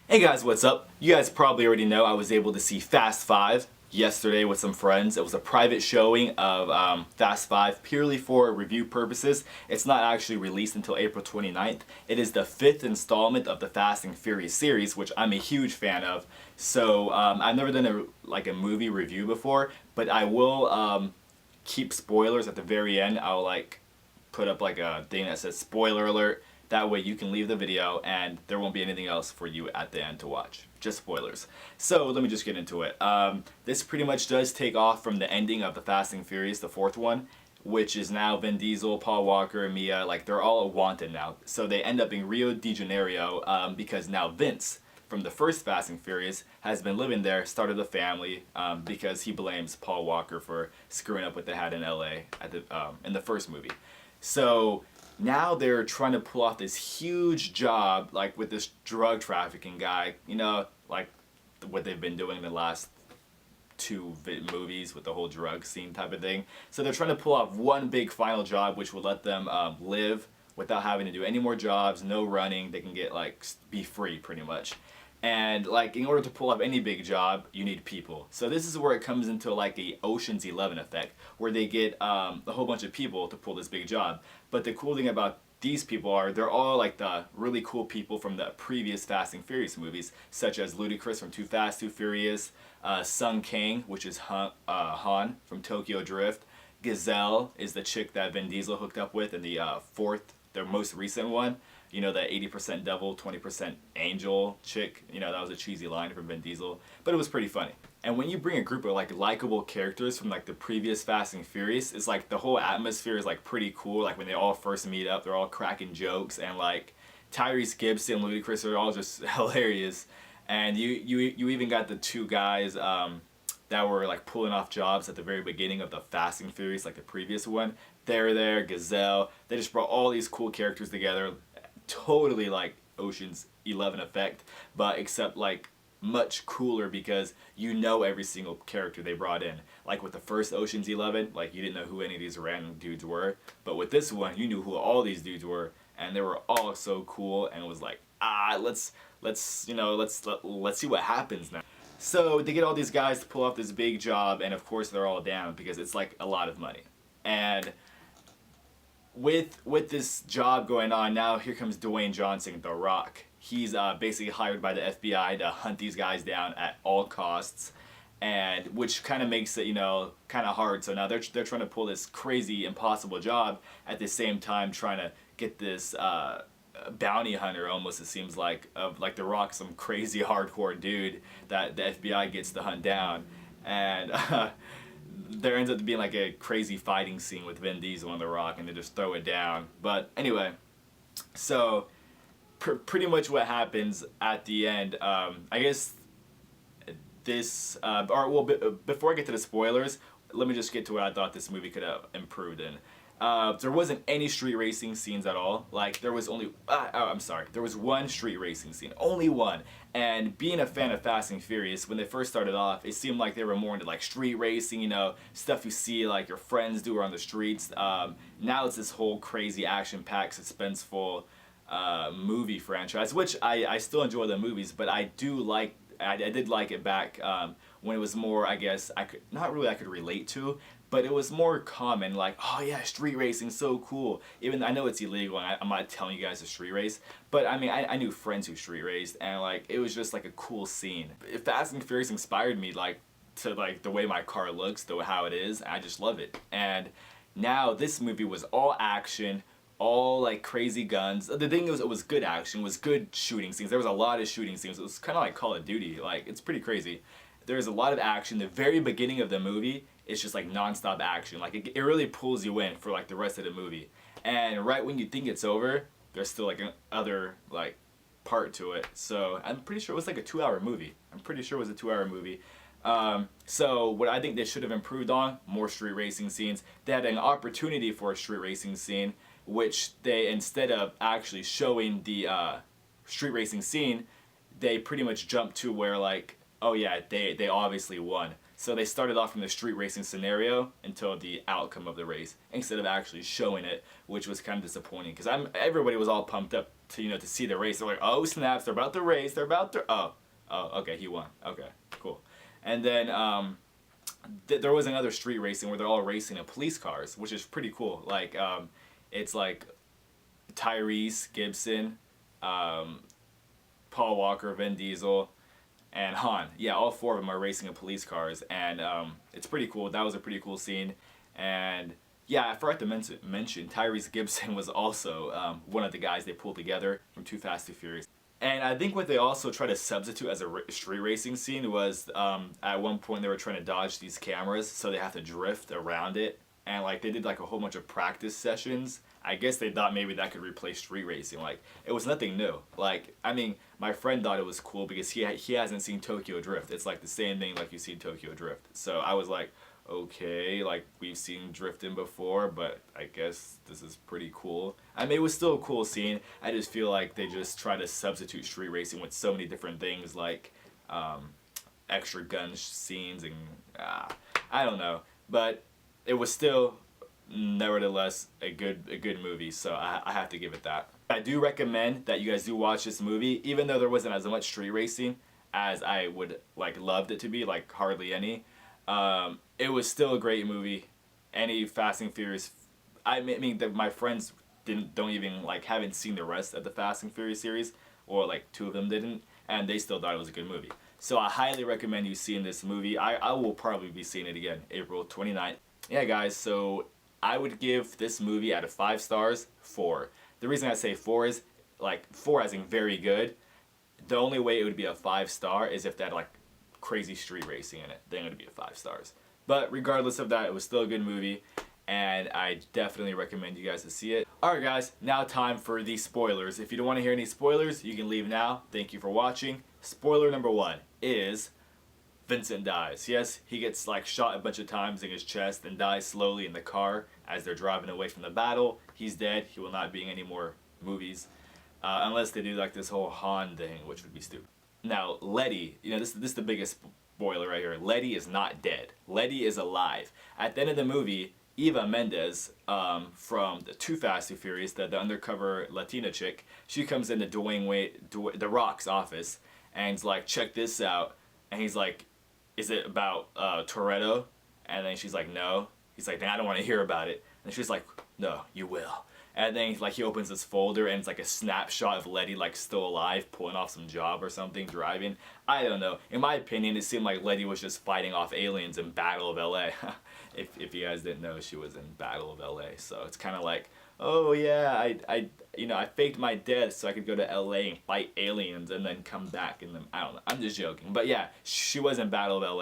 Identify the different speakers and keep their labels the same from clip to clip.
Speaker 1: Hey guys, what's up? You guys probably already know I was able to see Fast 5 yesterday with some friends. It was a private showing of Fast 5 purely for review purposes. It's not actually released until April 29th. It is the fifth installment of the Fast and Furious series, which I'm a huge fan of. So I've never done a movie review before, but I will keep spoilers at the very end. I'll put up like a thing that says spoiler alert. That way you can leave the video and there won't be anything else for you at the end to watch. Just spoilers. So let me just get into it. This pretty much does take off from the ending of the Fast and Furious, the fourth one, which is now Vin Diesel, Paul Walker, Mia, like they're all wanted now. So they end up in Rio de Janeiro because now Vince from the first Fast and Furious has been living there, started a family because he blames Paul Walker for screwing up what they had in LA in the first movie. So now they're trying to pull off this huge job, like with this drug trafficking guy, like what they've been doing in the last two movies with the whole drug scene type of thing. So they're trying to pull off one big final job, which would let them live without having to do any more jobs, no running. They can get be free pretty much. And in order to pull off any big job, you need people. So this is where it comes into like a Ocean's 11 effect, where they get a whole bunch of people to pull this big job. But the cool thing about these people are they're all like the really cool people from the previous Fast and Furious movies, such as Ludacris from Too Fast, Too Furious, Sung Kang, which is Han from Tokyo Drift. Gazelle is the chick that Vin Diesel hooked up with in their most recent one. You know, that 80% devil, 20% angel chick. That was a cheesy line from Vin Diesel, but it was pretty funny. And when you bring a group of likable characters from the previous Fast and Furious, it's the whole atmosphere is pretty cool. When they all first meet up, they're all cracking jokes, and Tyrese Gibson, Ludacris are all just hilarious. And you even got the two guys that were pulling off jobs at the very beginning of the Fast and Furious, the previous one. They're there, Gazelle. They just brought all these cool characters together. Totally Ocean's 11 effect, but except much cooler because every single character they brought in. With the first Ocean's 11, you didn't know who any of these random dudes were, but with this one, you knew who all these dudes were, and they were all so cool, and it was let's see what happens now. So they get all these guys to pull off this big job, and of course they're all down because it's a lot of money. And with this job going on, now here comes Dwayne Johnson, The Rock. He's basically hired by the FBI to hunt these guys down at all costs, and which kind of makes it kind of hard. So now they're trying to pull this crazy impossible job at the same time trying to get this bounty hunter, almost it seems of The Rock, some crazy hardcore dude that the FBI gets to hunt down. And there ends up being a crazy fighting scene with Vin Diesel and The Rock, and they just throw it down. But anyway, so pretty much what happens at the end, I guess this, before I get to the spoilers, let me just get to what I thought this movie could have improved in. There wasn't any street racing scenes at all. There was there was one street racing scene, only one. And being a fan of Fast and Furious, when they first started off, it seemed like they were more into street racing, stuff you see your friends do on the streets. Now it's this whole crazy action-packed, suspenseful movie franchise, which I still enjoy the movies, but I did like it back when it was more, I guess, I could relate to, but it was more common, oh yeah, street racing, so cool. Even I know it's illegal, and I'm not telling you guys to street race, but I mean, I knew friends who street raced, and it was just a cool scene. Fast and Furious inspired me to the way my car looks, how it is. I just love it. And now this movie was all action, all crazy guns. The thing was, it was good action, it was good shooting scenes. There was a lot of shooting scenes. It was kind of like Call of Duty. It's pretty crazy. There's a lot of action. The very beginning of the movie, it's just non-stop action. It really pulls you in for the rest of the movie. And right when you think it's over, there's still another part to it. So I'm pretty sure it was a 2-hour movie. So what I think they should have improved on, more street racing scenes. They had an opportunity for a street racing scene, which they, instead of actually showing the street racing scene, they pretty much jumped to where oh yeah, they obviously won. So they started off from the street racing scenario until the outcome of the race, instead of actually showing it, which was kind of disappointing because everybody was all pumped up to see the race. They're like, oh snaps, they're about to race. They're about to okay, he won. Okay, cool. And then there was another street racing where they're all racing in police cars, which is pretty cool. Like it's like Tyrese Gibson, Paul Walker, Vin Diesel, and Han. Yeah, all four of them are racing in police cars, and it's pretty cool. That was a pretty cool scene. And yeah, I forgot to mention Tyrese Gibson was also one of the guys they pulled together from Too Fast, Too Furious. And I think what they also tried to substitute as a street racing scene was at one point they were trying to dodge these cameras, so they have to drift around it. And like they did like a whole bunch of practice sessions. I guess they thought maybe that could replace street racing. Like it was nothing new. Like I mean, my friend thought it was cool because he hasn't seen Tokyo Drift. It's like the same thing like you see Tokyo Drift. So I was like, okay, like we've seen drifting before, but I guess this is pretty cool. I mean, it was still a cool scene. I just feel like they just try to substitute street racing with so many different things, like extra gun scenes and I don't know, but it was still nevertheless a good movie. So I have to give it that. I do recommend that you guys do watch this movie, even though there wasn't as much street racing as I would like loved it to be, like hardly any. It was still a great movie. Any Fast and Furious, I mean that my friends don't even like haven't seen the rest of the Fast and Furious series, or like two of them didn't, and they still thought it was a good movie. So I highly recommend you seeing this movie. I will probably be seeing it again April 29th. Yeah guys, so I would give this movie out of 5 stars 4. The reason I say 4 is like 4 as in very good. The only way it would be a 5 star is if they had like crazy street racing in it. Then it would be a 5 stars. But regardless of that, it was still a good movie, and I definitely recommend you guys to see it. Alright guys, now time for the spoilers. If you don't want to hear any spoilers, you can leave now. Thank you for watching. Spoiler number 1 is Vincent dies. Yes, he gets like shot a bunch of times in his chest and dies slowly in the car as they're driving away from the battle. He's dead. He will not be in any more movies. Unless they do like this whole Han thing, which would be stupid. Now, Letty, this is the biggest spoiler right here. Letty is not dead. Letty is alive. At the end of the movie, Eva Mendes from the Too Fast, Too Furious, the undercover Latina chick, she comes into The Rock's office and is like, check this out. And he's like, is it about Toretto? And then she's like, no. He's like, I don't want to hear about it. And she's like, no, you will. And then like he opens this folder and it's like a snapshot of Letty like still alive, pulling off some job or something, driving. I don't know. In my opinion, it seemed like Letty was just fighting off aliens in Battle of LA. if you guys didn't know, she was in Battle of LA. So it's kind of like, oh yeah, I faked my death so I could go to LA and fight aliens and then come back and then I don't know. I'm just joking. But yeah, she was in Battle of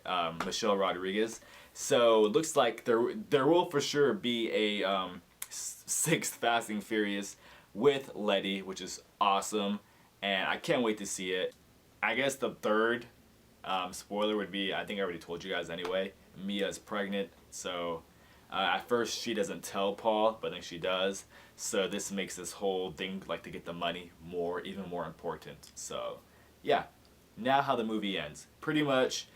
Speaker 1: LA, Michelle Rodriguez. So it looks like there will for sure be a 6th Fast and Furious with Letty, which is awesome, and I can't wait to see it. I guess the 3rd spoiler would be, I think I already told you guys anyway, Mia's pregnant, so at first she doesn't tell Paul, but then she does, so this makes this whole thing, like to get the money, even more important. So yeah, now how the movie ends. Pretty much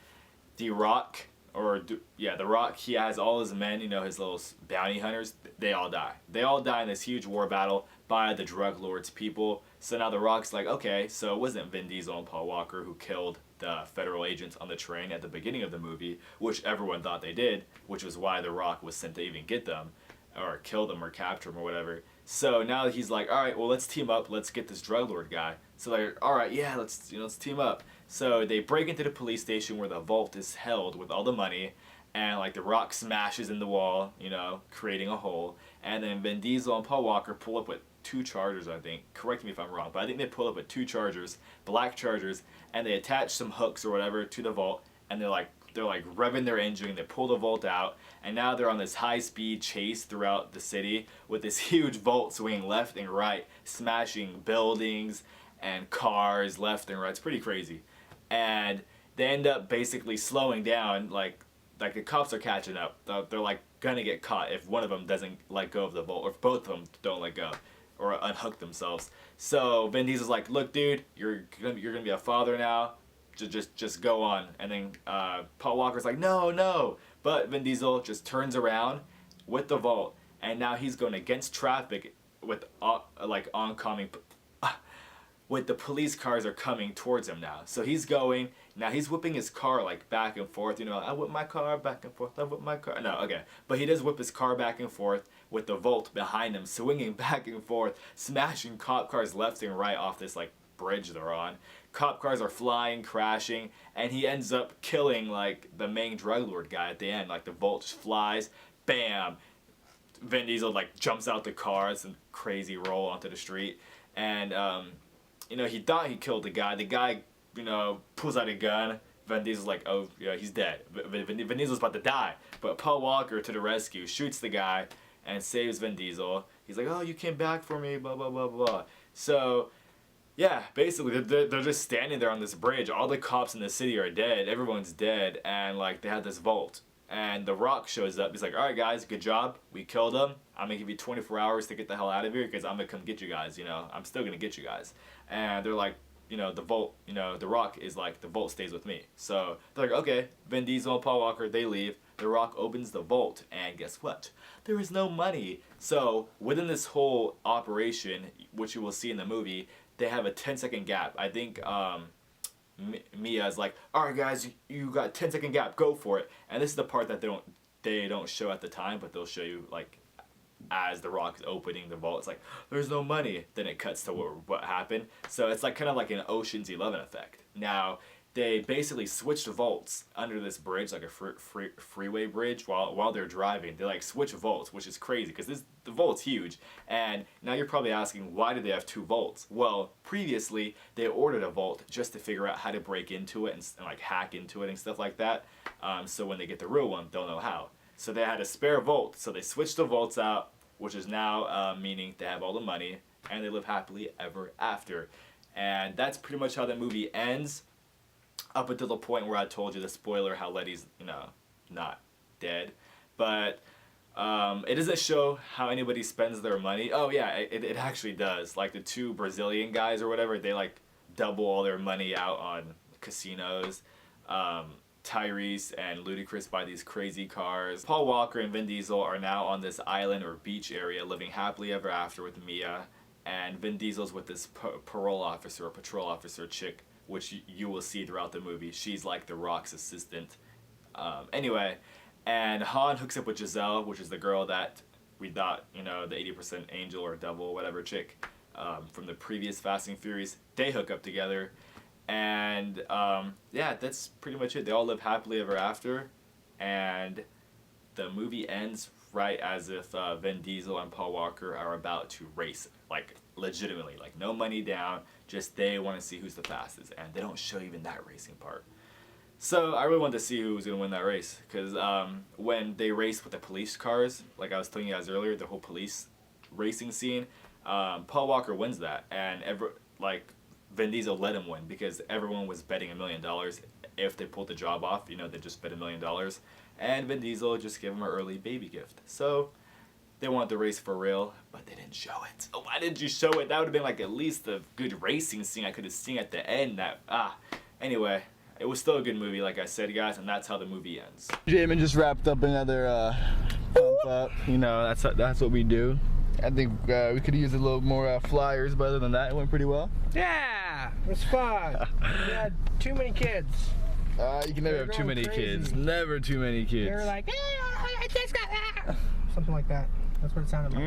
Speaker 1: The Rock, The Rock, he has all his men, his little bounty hunters, they all die. They all die in this huge war battle by the drug lords people. So now The Rock's like, okay, so it wasn't Vin Diesel and Paul Walker who killed the federal agents on the train at the beginning of the movie, which everyone thought they did, which was why The Rock was sent to even get them, or kill them, or capture them, or whatever. So now he's like, alright, well let's team up, let's get this drug lord guy. So they're, alright, yeah, let's team up. So they break into the police station where the vault is held with all the money, and like The Rock smashes in the wall, creating a hole, and then Vin Diesel and Paul Walker pull up with 2 Chargers, I think. Correct me if I'm wrong, but I think they pull up with 2 Chargers, black Chargers, and they attach some hooks or whatever to the vault, and they're like revving their engine, they pull the vault out, and now they're on this high-speed chase throughout the city with this huge vault swinging left and right, smashing buildings and cars left and right. It's pretty crazy. And they end up basically slowing down, like the cops are catching up. They're like gonna get caught if one of them doesn't let go of the vault, or if both of them don't let go or unhook themselves. So Vin Diesel's like, look dude, you're gonna be a father now, just go on. And then Paul Walker's like, no, but Vin Diesel just turns around with the vault, and now he's going against traffic with like oncoming with the police cars are coming towards him now. So he's going, now he's whipping his car like back and forth, you know, I whip my car back and forth, I whip my car. No, okay. But he does whip his car back and forth with the Volt behind him, swinging back and forth, smashing cop cars left and right off this like bridge they're on. Cop cars are flying, crashing, and he ends up killing like the main drug lord guy at the end. Like the Volt just flies, bam. Vin Diesel like jumps out the car, it's a crazy roll onto the street, and you know, he thought he killed the guy. The guy, you know, pulls out a gun. Vin Diesel's like, oh, yeah, he's dead. Vin Diesel's about to die. But Paul Walker, to the rescue, shoots the guy and saves Vin Diesel. He's like, oh, you came back for me, blah, blah, blah, blah. So, yeah, basically, they're just standing there on this bridge. All the cops in the city are dead. Everyone's dead. And, like, they have this Volt. And The Rock shows up. He's like, all right, guys, good job. We killed him. I'm going to give you 24 hours to get the hell out of here because I'm going to come get you guys, you know. I'm still going to get you guys. And they're like, you know, the Volt, you know, The Rock is like, the Volt stays with me. So they're like, okay, Vin Diesel and Paul Walker, they leave. The Rock opens the Volt. And guess what? There is no money. So within this whole operation, which you will see in the movie, they have a 10-second gap. I think Mia's like, all right, guys, you got a 10-second gap, go for it. And this is the part that they don't show at the time, but they'll show you like as The Rock is opening the Vault. It's like, there's no money. Then it cuts to what happened. So it's like kind of like an Ocean's 11 effect. Now they basically switched vaults under this bridge, like a freeway bridge, while they're driving. They like switch vaults, which is crazy because the vault's huge. And now you're probably asking, why do they have two vaults? Well, previously they ordered a vault just to figure out how to break into it and like hack into it and stuff like that. So when they get the real one, they'll know how. So they had a spare vault, so they switched the vaults out, which is now meaning they have all the money and they live happily ever after. And that's pretty much how the movie ends. Up until the point where I told you the spoiler how Letty's, you know, not dead. But it doesn't show how anybody spends their money. Oh yeah, it actually does. Like the two Brazilian guys or whatever, they like double all their money out on casinos. Tyrese and Ludacris buy these crazy cars. Paul Walker and Vin Diesel are now on this island or beach area living happily ever after with Mia. And Vin Diesel's with this parole officer or patrol officer chick, which you will see throughout the movie. She's like The Rock's assistant. Anyway, and Han hooks up with Giselle, which is the girl that we thought, you know, the 80% angel or devil, whatever chick from the previous Fast and Furious. They hook up together. And yeah, that's pretty much it. They all live happily ever after. And the movie ends right as if Vin Diesel and Paul Walker are about to race. Like, legitimately. Like, no money down. Just they want to see who's the fastest. And they don't show even that racing part. So, I really wanted to see who was going to win that race. Because when they race with the police cars, like I was telling you guys earlier, the whole police racing scene, Paul Walker wins that. And Vin Diesel let him win because everyone was betting $1 million. If they pulled the job off, you know, they just bet $1 million. And Vin Diesel just gave him an early baby gift. So they wanted the race for real, but they didn't show it. Oh, why didn't you show it? That would have been like at least a good racing scene I could have seen at the end. Anyway, it was still a good movie, like I said, guys, and that's how the movie ends.
Speaker 2: Jamin just wrapped up another pump up. You know, that's what we do. I think we could use a little more flyers, but other than that, it went pretty well.
Speaker 3: Yeah, it was fun. We had too many kids.
Speaker 2: You can never have too many kids. Never too many kids.
Speaker 3: They were like, I just got that. Something like that. That's what it sounded like.